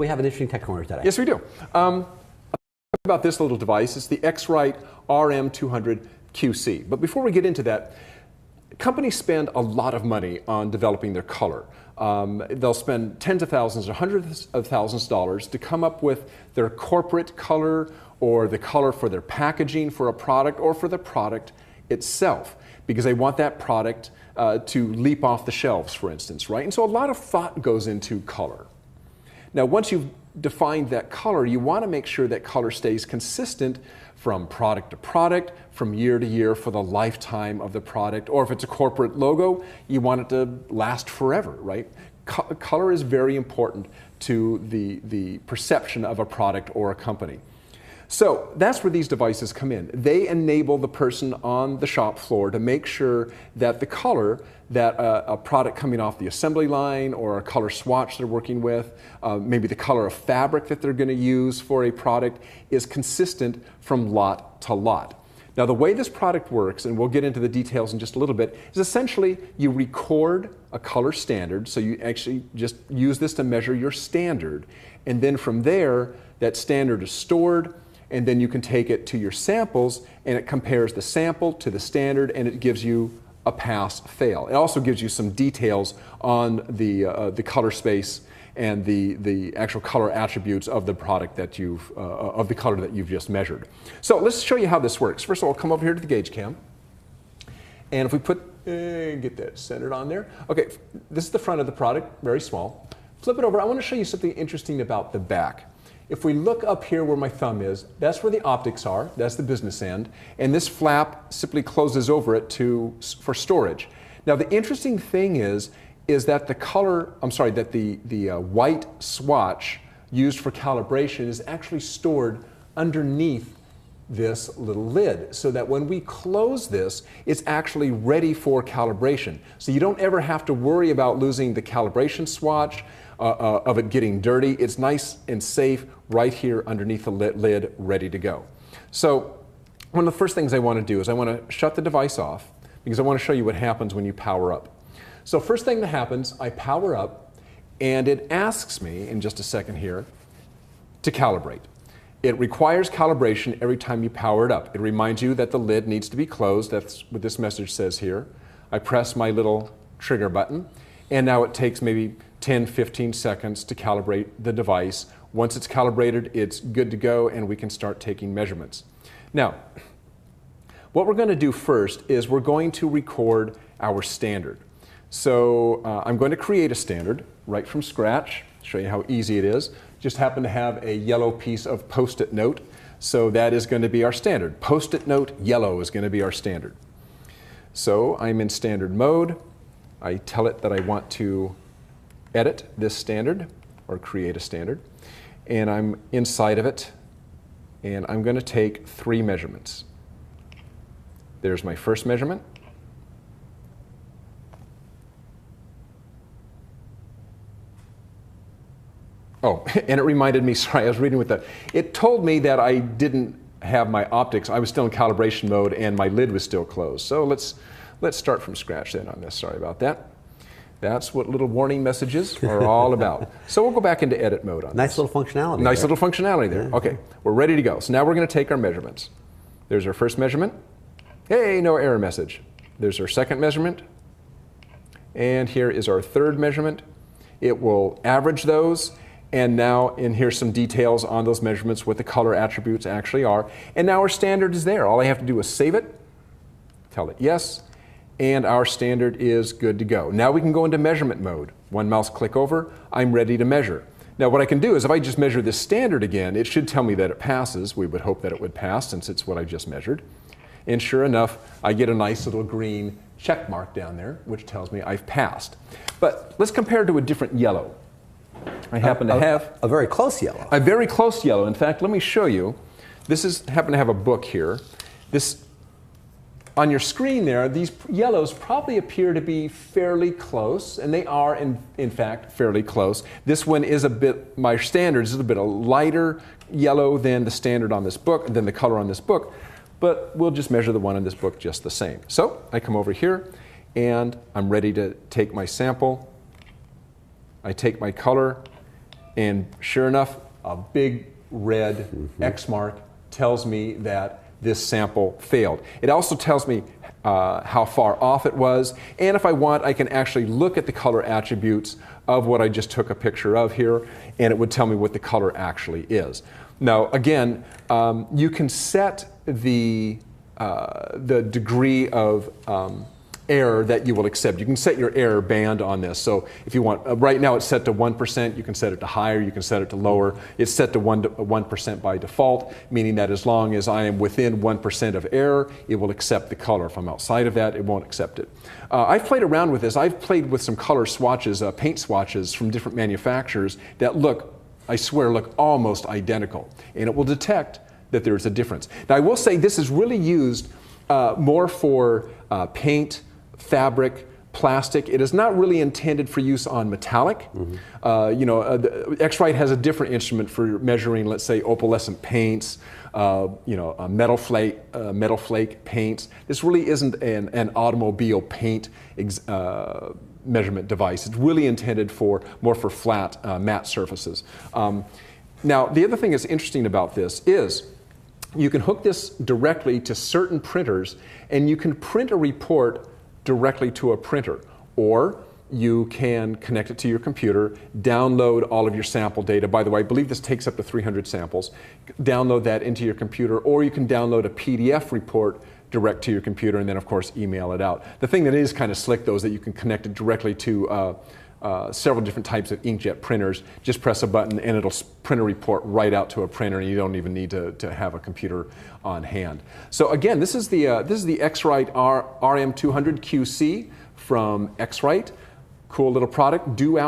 we have an interesting technology today. Yes, we do. I'll talk about this little device. It's the X-Rite RM200QC. But before we get into that, companies spend a lot of money on developing their color. They'll spend tens of thousands or hundreds of thousands of dollars to come up with their corporate color or the color for their packaging for a product or for the product itself, because they want that product to leap off the shelves, for instance, right? And so a lot of thought goes into color. Now, once you've defined that color, you want to make sure that color stays consistent from product to product, from year to year for the lifetime of the product. Or if it's a corporate logo, you want it to last forever, right? Color is very important to the perception of a product or a company. So that's where these devices come in. They enable the person on the shop floor to make sure that the color that a product coming off the assembly line or a color swatch they're working with, maybe the color of fabric that they're going to use for a product is consistent from lot to lot. Now, the way this product works, and we'll get into the details in just a little bit, is essentially you record a color standard, so you actually just use this to measure your standard, and then from there, that standard is stored, and then you can take it to your samples, and it compares the sample to the standard, and it gives you a pass-fail. It also gives you some details on the color space and the actual color attributes of the product that of the color that you've just measured. So let's show you how this works. First of all, come over here to the gauge cam, and if we get that centered on there. Okay, this is the front of the product, very small. Flip it over. I want to show you something interesting about the back. If we look up here where my thumb is, that's where the optics are, that's the business end, and this flap simply closes over it for storage. Now, the interesting thing is that the white swatch used for calibration is actually stored underneath this little lid, so that when we close this, it's actually ready for calibration. So you don't ever have to worry about losing the calibration swatch, of it getting dirty. It's nice and safe right here underneath the lid, ready to go. So one of the first things I want to do is I want to shut the device off, because I want to show you what happens when you power up. So first thing that happens, I power up, and it asks me in just a second here to calibrate. It requires calibration every time you power it up. It reminds you that the lid needs to be closed. That's what this message says here. I press my little trigger button, and now it takes maybe 10, 15 seconds to calibrate the device. Once it's calibrated, it's good to go, and we can start taking measurements. Now, what we're going to do first is we're going to record our standard. So I'm going to create a standard right from scratch, show you how easy it is. Just happen to have a yellow piece of Post-it note, so that is going to be our standard. Post-it note yellow is going to be our standard. So I'm in standard mode. I tell it that I want to edit this standard or create a standard, and I'm inside of it, and I'm going to take 3 measurements. There's my first measurement. Oh, and it reminded me, sorry, I was reading with that. It told me that I didn't have my optics. I was still in calibration mode and my lid was still closed. So let's start from scratch then on this. Sorry about that. That's what little warning messages are all about. So we'll go back into edit mode on this. Nice little functionality. Nice little functionality there. Yeah. Okay, we're ready to go. So now we're going to take our measurements. There's our first measurement. Hey, no error message. There's our second measurement. And here is our third measurement. It will average those. And now, and here's some details on those measurements, what the color attributes actually are. And now our standard is there. All I have to do is save it, tell it yes, and our standard is good to go. Now we can go into measurement mode. One mouse click over, I'm ready to measure. Now what I can do is if I just measure this standard again, it should tell me that it passes. We would hope that it would pass since it's what I just measured. And sure enough, I get a nice little green check mark down there, which tells me I've passed. But let's compare it to a different yellow. I happen to have a very close yellow. A very close yellow. In fact, let me show you. This is happen to have a book here. This on your screen there, these yellows probably appear to be fairly close, and they are in fact fairly close. This one is a bit, my standard is a bit a lighter yellow than the standard on this book, than the color on this book, but we'll just measure the one in this book just the same. So I come over here and I'm ready to take my sample. I take my color and sure enough, a big red X mark tells me that this sample failed. It also tells me how far off it was, and if I want, I can actually look at the color attributes of what I just took a picture of here, and it would tell me what the color actually is. Now, again, you can set the degree of error that you will accept. You can set your error band on this. So if you want, right now it's set to 1%, you can set it to higher, you can set it to lower. It's set to 1% by default, meaning that as long as I am within 1% of error, it will accept the color. If I'm outside of that, it won't accept it. I've played around with this. I've played with some color swatches, paint swatches from different manufacturers that look, I swear, look almost identical. And it will detect that there's a difference. Now I will say this is really used more for paint, fabric, plastic. It is not really intended for use on metallic. X-Rite has a different instrument for measuring, let's say, opalescent paints, metal flake paints. This really isn't an automobile paint measurement device. It's really intended for more for flat, matte surfaces. Now, the other thing that's interesting about this is you can hook this directly to certain printers, and you can print a report directly to a printer, or you can connect it to your computer, download all of your sample data. By the way, I believe this takes up to 300 samples. Download that into your computer, or you can download a PDF report direct to your computer and then, of course, email it out. The thing that is kind of slick, though, is that you can connect it directly to several different types of inkjet printers. Just press a button and it'll print a report right out to a printer, and you don't even need to have a computer on hand. So again, this is the X-Rite RM200QC from X-Rite. Cool little product. Due out